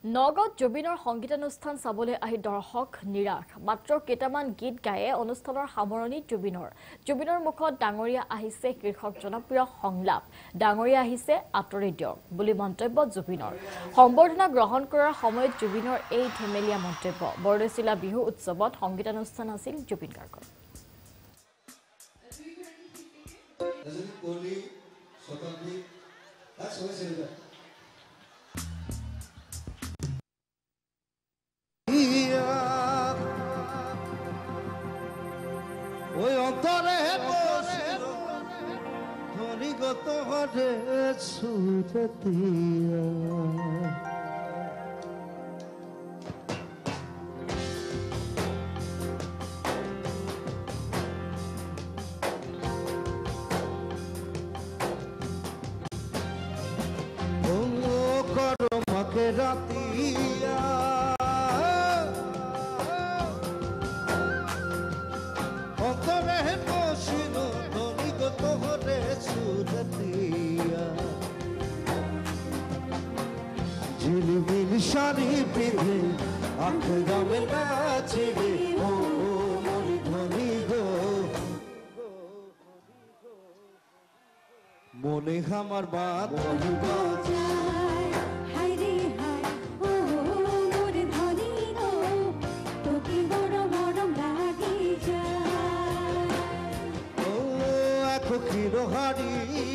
নগাঁৱত জুবিনৰ সংগীতানুষ্ঠান চাবলৈ আহি দৰ্শক নিৰাশ মাত্ৰ কেইটামান গীত গায়ে অনুষ্ঠানৰ সামৰণি জুবিনৰ মুখত ডাঙৰীয়া আহিছে শীৰ্ষক জনপ্ৰিয় সংলাপ ডাঙৰীয়া আহিছে আঁতৰি দিয়ক বুলি মন্তব্য জুবিনৰ সম্বৰ্ধনা গ্ৰহণ কৰাৰ সময়ত জুবিনৰ এই ধেমেলীয়া মন্তব্য বৰদৈচিলা বিহু উৎসৱত সংগীতানুষ্ঠান আছিল জুবিন গাৰ্গৰ ওই অন্তরে ধরিগত হরে সুরতিয়া ও করো মাকে রাতিয়া ঝিলমিল শাড়ি পিঁধে আখড়ামে নাচে ও মনি ধনি গো মনে আমার বাত ও এক ক্ষীর হাড়ি